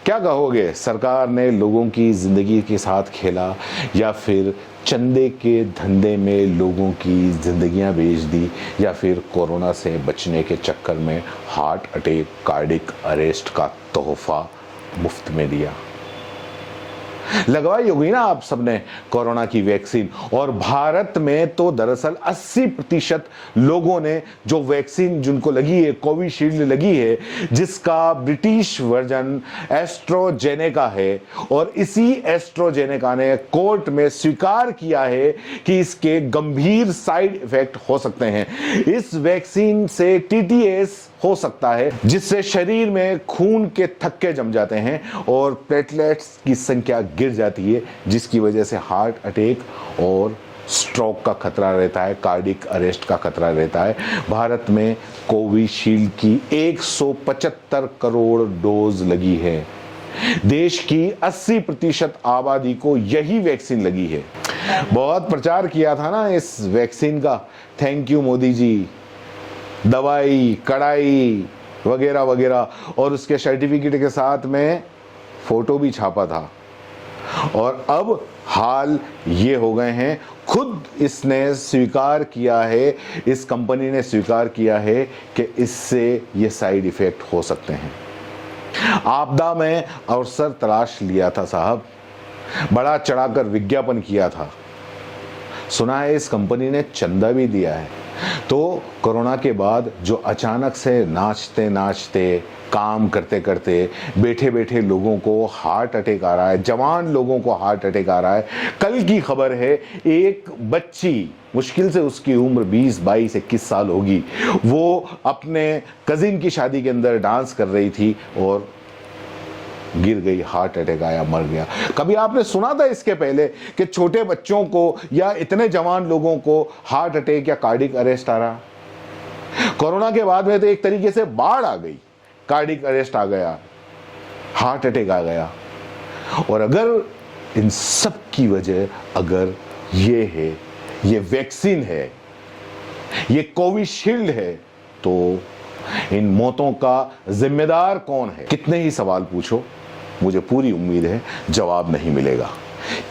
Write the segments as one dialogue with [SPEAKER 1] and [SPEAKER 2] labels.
[SPEAKER 1] क्या कहोगे, सरकार ने लोगों की ज़िंदगी के साथ खेला या फिर चंदे के धंधे में लोगों की ज़िंदगियां बेच दी, या फिर कोरोना से बचने के चक्कर में हार्ट अटैक, कार्डिक अरेस्ट का तोहफा मुफ्त में दिया। लगवाई होगी ना आप सबने कोरोना की वैक्सीन, और भारत में तो दरअसल 80% लोगों ने जो वैक्सीन जिनको लगी है, कोविशील्ड लगी है, जिसका ब्रिटिश वर्जन एस्ट्रोजेनेका है, और इसी एस्ट्रोजेनेका ने कोर्ट में स्वीकार किया है कि इसके गंभीर साइड इफेक्ट हो सकते हैं। इस वैक्सीन से टीटीएस हो सकता है, जिससे शरीर में खून के थक्के जम जाते हैं और प्लेटलेट्स की संख्या गिर जाती है, जिसकी वजह से हार्ट अटैक और स्ट्रोक का खतरा रहता है, कार्डिक अरेस्ट का खतरा रहता है। भारत में कोविशील्ड की 175 करोड़ डोज लगी है। देश की 80% आबादी को यही वैक्सीन लगी है। बहुत प्रचार किया था ना इस वैक्सीन का, थैंक यू मोदी जी, दवाई, कड़ाई वगैरह वगैरह, और उसके सर्टिफिकेट के साथ में फोटो भी छापा था। और अब हाल ये हो गए हैं, खुद इसने स्वीकार किया है, इस कंपनी ने स्वीकार किया है कि इससे ये साइड इफेक्ट हो सकते हैं। आपदा में अवसर तलाश लिया था साहब, बड़ा चढ़ाकर विज्ञापन किया था, सुना है इस कंपनी ने चंदा भी दिया है। तो कोरोना के बाद जो अचानक से नाचते नाचते, काम करते करते, बैठे बैठे लोगों को हार्ट अटैक आ रहा है, जवान लोगों को हार्ट अटैक आ रहा है। कल की खबर है, एक बच्ची, मुश्किल से उसकी उम्र 20, 22, 21 साल होगी, वो अपने कजिन की शादी के अंदर डांस कर रही थी और गिर गई, हार्ट अटैक आया, मर गया। कभी आपने सुना था इसके पहले कि छोटे बच्चों को या इतने जवान लोगों को हार्ट अटैक या कार्डिक अरेस्ट आ रहा? कोरोना के बाद में तो एक तरीके से बाढ़ आ गई, कार्डिक अरेस्ट आ गया, हार्ट अटैक आ गया। और अगर इन सब की वजह अगर ये है, ये वैक्सीन है, ये कोविशील्ड है, तो इन मौतों का जिम्मेदार कौन है? कितने ही सवाल पूछो, मुझे पूरी उम्मीद है जवाब नहीं मिलेगा,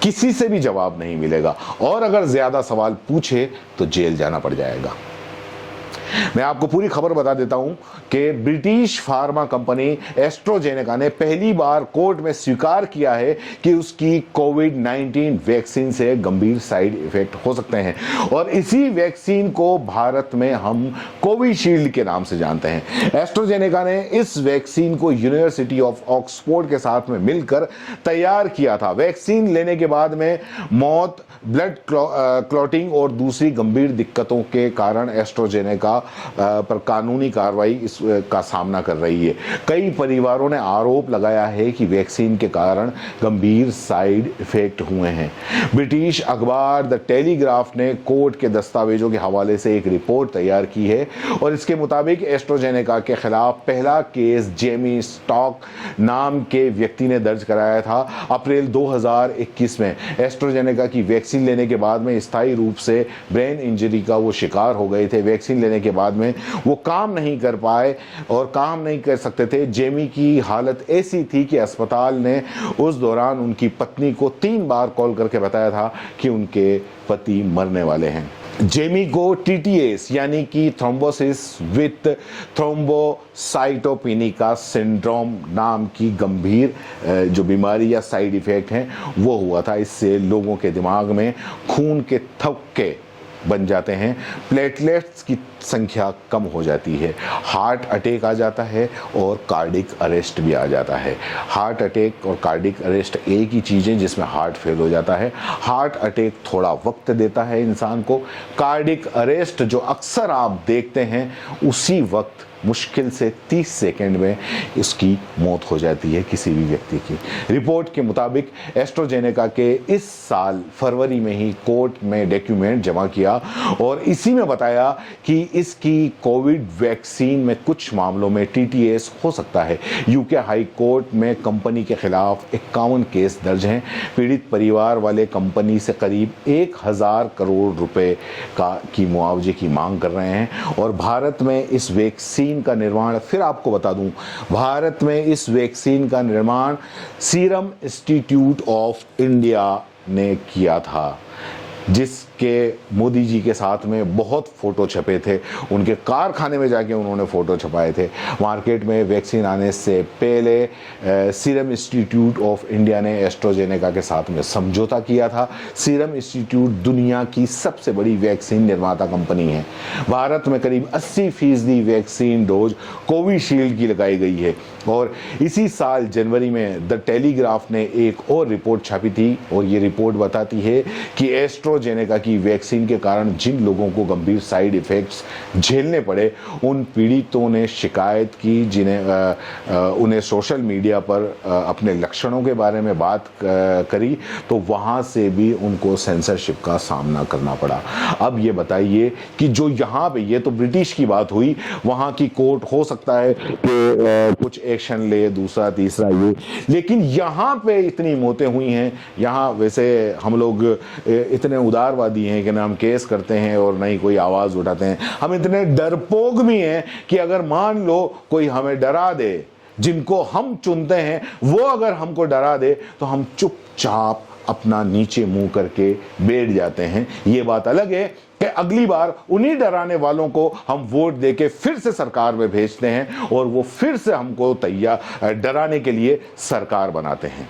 [SPEAKER 1] किसी से भी जवाब नहीं मिलेगा, और अगर ज्यादा सवाल पूछे तो जेल जाना पड़ जाएगा। मैं आपको पूरी खबर बता देता हूं कि ब्रिटिश फार्मा कंपनी एस्ट्रोजेनेका ने पहली बार कोर्ट में स्वीकार किया है कि उसकी कोविड-19 वैक्सीन से गंभीर साइड इफेक्ट हो सकते हैं, और इसी वैक्सीन को भारत में हम कोविशील्ड के नाम से जानते हैं। एस्ट्रोजेनेका ने इस वैक्सीन को यूनिवर्सिटी ऑफ ऑक्सफोर्ड के साथ में मिलकर तैयार किया था। वैक्सीन लेने के बाद में मौत, ब्लड क्लॉटिंग और दूसरी गंभीर दिक्कतों के कारण एस्ट्रोजेनेका पर कानूनी कार्रवाई इसका सामना कर रही है। कई परिवारों ने आरोप लगाया है कि वैक्सीन के कारण गंभीर साइड इफेक्ट हुए हैं। ब्रिटिश अखबार द टेलीग्राफ ने कोर्ट के दस्तावेजों के हवाले से एक रिपोर्ट तैयार की है, और इसके मुताबिक एस्ट्रोजेनेका के खिलाफ पहला केस जेमी स्टॉक नाम के व्यक्ति ने दर्ज कराया था अप्रैल 2021 में। एस्ट्रोजेनेका की वैक्सीन लेने के बाद में स्थायी रूप से ब्रेन इंजरी का वो शिकार हो गए थे। वैक्सीन लेने के बाद में वो काम नहीं कर पाए और काम नहीं कर सकते थे। जेमी की हालत ऐसी थी कि अस्पताल ने उस दौरान उनकी पत्नी को 3 बार कॉल करके बताया था कि उनके पति मरने वाले हैं। जेमी को टीटीएस यानी कि थ्रोम्बोसिस विथ थ्रोम्बोसाइटोपेनिका सिंड्रोम नाम की गंभीर जो बीमारी या साइड इफेक्ट हैं वो हुआ था। इससे लोगों के दिमाग में खून के थक्के बन जाते हैं, प्लेटलेट्स की संख्या कम हो जाती है, हार्ट अटैक आ जाता है और कार्डिक अरेस्ट भी आ जाता है। हार्ट अटैक और कार्डिक अरेस्ट एक ही चीज़ है जिसमें हार्ट फेल हो जाता है। हार्ट अटैक थोड़ा वक्त देता है इंसान को, कार्डिक अरेस्ट जो अक्सर आप देखते हैं उसी वक्त मुश्किल से 30 सेकंड में इसकी मौत हो जाती है किसी भी व्यक्ति की। रिपोर्ट के मुताबिक एस्ट्रोजेनेका के इस साल फरवरी में ही कोर्ट में डॉक्यूमेंट जमा किया और इसी में बताया कि इसकी कोविड वैक्सीन में कुछ मामलों में टीटीएस हो सकता है। यूके हाई कोर्ट में कंपनी के खिलाफ 51 केस दर्ज हैं। पीड़ित परिवार वाले कंपनी से करीब 1000 करोड़ रुपए की मुआवजे की मांग कर रहे हैं और भारत में इस वैक्सीन वैक्सीन का निर्माण, फिर आपको बता दूं, भारत में इस वैक्सीन का निर्माण सीरम इंस्टीट्यूट ऑफ इंडिया ने किया था, जिसके मोदी जी के साथ में बहुत फ़ोटो छपे थे। उनके कारखाने में जाके उन्होंने फ़ोटो छपाए थे। मार्केट में वैक्सीन आने से पहले सीरम इंस्टीट्यूट ऑफ इंडिया ने एस्ट्राजेनेका के साथ में समझौता किया था। सीरम इंस्टीट्यूट दुनिया की सबसे बड़ी वैक्सीन निर्माता कंपनी है। भारत में करीब 80% वैक्सीन डोज कोविशील्ड की लगाई गई है। और इसी साल जनवरी में द टेलीग्राफ ने एक और रिपोर्ट छापी थी, और ये रिपोर्ट बताती है कि एस्ट्राजेनेका की वैक्सीन के कारण जिन लोगों को गंभीर साइड इफ़ेक्ट्स झेलने पड़े, उन पीड़ितों ने शिकायत की, जिन्हें उन्हें सोशल मीडिया पर अपने लक्षणों के बारे में बात करी, तो वहाँ से भी उनको सेंसरशिप का सामना करना पड़ा। अब ये बताइए कि जो यहाँ पे, ये तो ब्रिटिश की बात हुई, वहाँ की कोर्ट हो सकता है कि कुछ एक्शन ले, दूसरा तीसरा ये, लेकिन यहाँ पे इतनी मौतें हुई हैं। यहाँ वैसे हम लोग इतने उदारवादी हैं कि ना हम केस करते हैं और ना ही कोई आवाज़ उठाते हैं। हम इतने डरपोक भी हैं कि अगर मान लो कोई हमें डरा दे, जिनको हम चुनते हैं वो अगर हमको डरा दे, तो हम चुपचाप अपना नीचे मुंह करके बैठ जाते हैं। ये बात अलग है कि अगली बार उन्हीं डराने वालों को हम वोट देके फिर से सरकार में भेजते हैं, और वो फिर से हमको डराने के लिए सरकार बनाते हैं,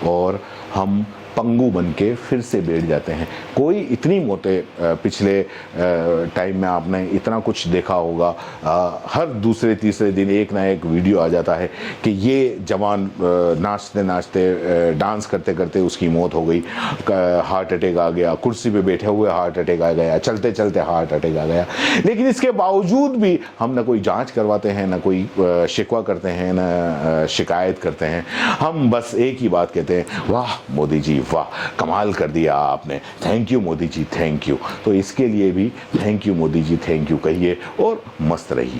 [SPEAKER 1] और हम पंगु बन के फिर से बैठ जाते हैं। कोई इतनी मौतें पिछले टाइम में आपने इतना कुछ देखा होगा, हर दूसरे तीसरे दिन एक ना एक वीडियो आ जाता है कि ये जवान नाचते नाचते डांस करते करते उसकी मौत हो गई, हार्ट अटैक आ गया, कुर्सी पे बैठे हुए हार्ट अटैक आ गया, चलते चलते हार्ट अटैक आ गया। लेकिन इसके बावजूद भी हम ना कोई जाँच करवाते हैं, ना कोई शिकवा करते हैं, ना शिकायत करते हैं। हम बस एक ही बात कहते हैं, वाह मोदी जी वाह, कमाल कर दिया आपने, thank you Modi ji, thank you. तो इसके लिए भी thank you Modi ji, thank you कहिए और मस्त रहिए।